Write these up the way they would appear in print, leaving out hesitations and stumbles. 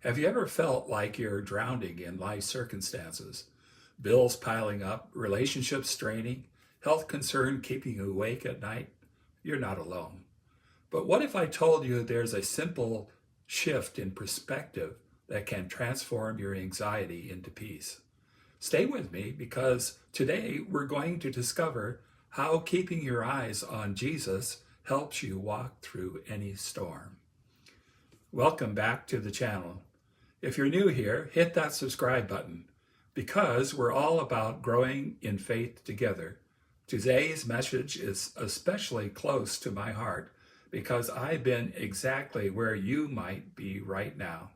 Have you ever felt like you're drowning in life circumstances? Bills piling up, relationships straining, health concern keeping you awake at night? You're not alone. But what if I told you there's a simple shift in perspective that can transform your anxiety into peace? Stay with me because today we're going to discover how keeping your eyes on Jesus helps you walk through any storm. Welcome back to the channel. If you're new here, hit that subscribe button because we're all about growing in faith together. Today's message is especially close to my heart because I've been exactly where you might be right now,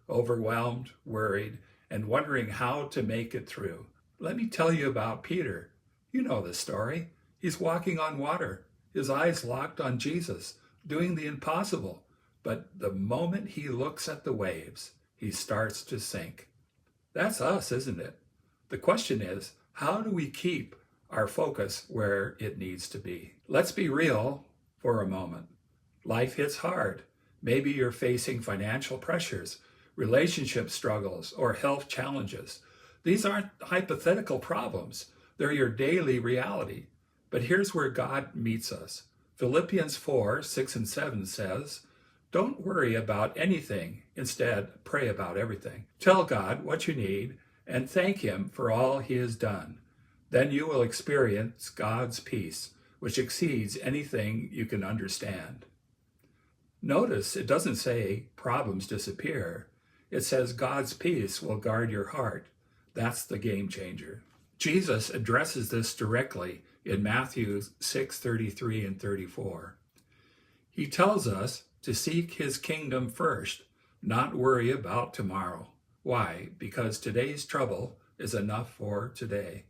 overwhelmed, worried, and wondering how to make it through. Let me tell you about Peter. You know the story. He's walking on water, his eyes locked on Jesus, doing the impossible. But the moment he looks at the waves, he starts to sink. That's us, isn't it? The question is, how do we keep our focus where it needs to be? Let's be real for a moment. Life hits hard. Maybe you're facing financial pressures, relationship struggles, or health challenges. These aren't hypothetical problems. They're your daily reality. But here's where God meets us. Philippians 4:6-7 says, "Don't worry about anything. Instead, pray about everything. Tell God what you need and thank Him for all He has done. Then you will experience God's peace, which exceeds anything you can understand." Notice it doesn't say problems disappear. It says God's peace will guard your heart. That's the game changer. Jesus addresses this directly in Matthew 6:33 and 34. He tells us to seek His kingdom first, not worry about tomorrow. Why? Because today's trouble is enough for today.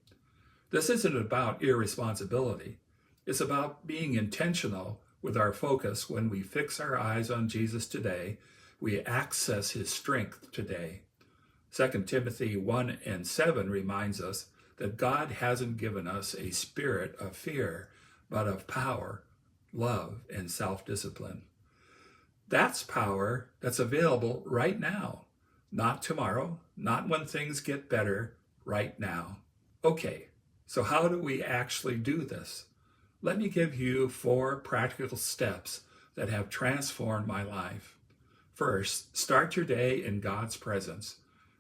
This isn't about irresponsibility. It's about being intentional with our focus. When we fix our eyes on Jesus today, we access His strength today. 2 Timothy 1:7 reminds us that God hasn't given us a spirit of fear, but of power, love, and self-discipline. That's power that's available right now, not tomorrow, not when things get better, right now. Okay, so how do we actually do this? Let me give you 4 practical steps that have transformed my life. First, start your day in God's presence.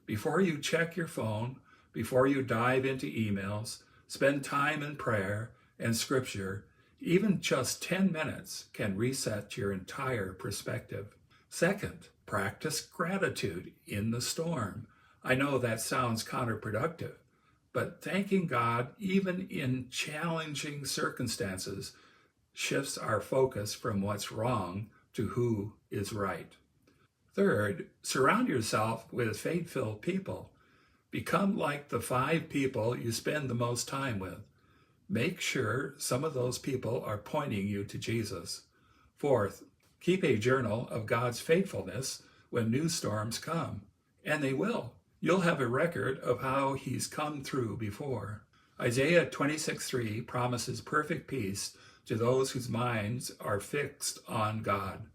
Before you check your phone, before you dive into emails, spend time in prayer and scripture. Even just 10 minutes can reset your entire perspective. Second, practice gratitude in the storm. I know that sounds counterproductive, but thanking God even in challenging circumstances shifts our focus from what's wrong to who is right. Third, surround yourself with faith-filled people. Become like the 5 people you spend the most time with. Make sure some of those people are pointing you to Jesus. Fourth, keep a journal of God's faithfulness when new storms come. And they will. You'll have a record of how He's come through before. Isaiah 26:3 promises perfect peace to those whose minds are fixed on God.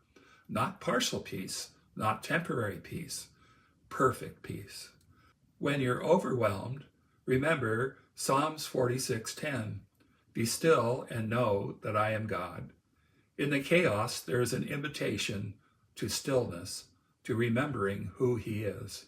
Not partial peace, not temporary peace, perfect peace. When you're overwhelmed, remember Psalms 46:10. Be still and know that I am God. In the chaos, there is an invitation to stillness, to remembering who He is.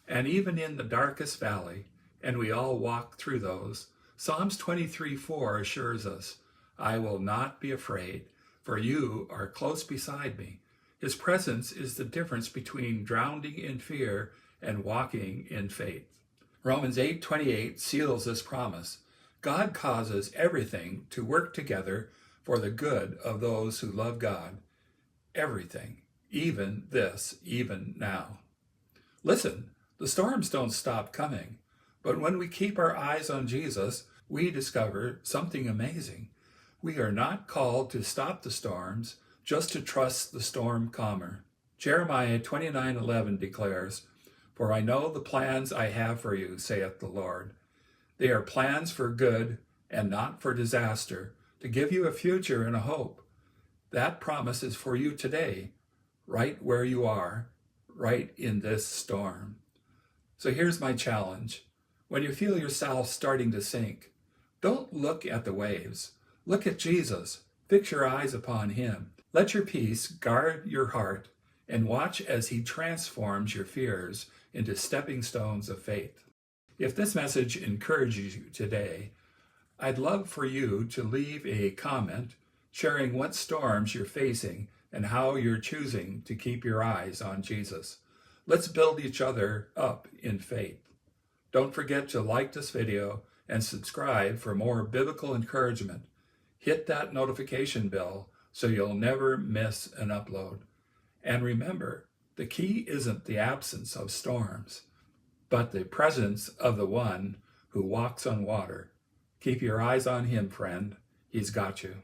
And even in the darkest valley, and we all walk through those, Psalms 23:4 assures us, I will not be afraid, for you are close beside me. His presence is the difference between drowning in fear and walking in faith. Romans 8:28 seals this promise. God causes everything to work together for the good of those who love God. Everything, even this, even now. Listen, the storms don't stop coming, but when we keep our eyes on Jesus, we discover something amazing. We are not called to stop the storms, just to trust the storm calmer. Jeremiah 29:11 declares, "For I know the plans I have for you, saith the Lord. They are plans for good and not for disaster, to give you a future and a hope." That promise is for you today, right where you are, right in this storm. So here's my challenge. When you feel yourself starting to sink, don't look at the waves. Look at Jesus. Fix your eyes upon him. Let your peace guard your heart and watch as he transforms your fears into stepping stones of faith. If this message encourages you today, I'd love for you to leave a comment sharing what storms you're facing and how you're choosing to keep your eyes on Jesus. Let's build each other up in faith. Don't forget to like this video and subscribe for more biblical encouragement. Hit that notification bell so you'll never miss an upload. And remember, the key isn't the absence of storms, but the presence of the one who walks on water. Keep your eyes on him, friend. He's got you.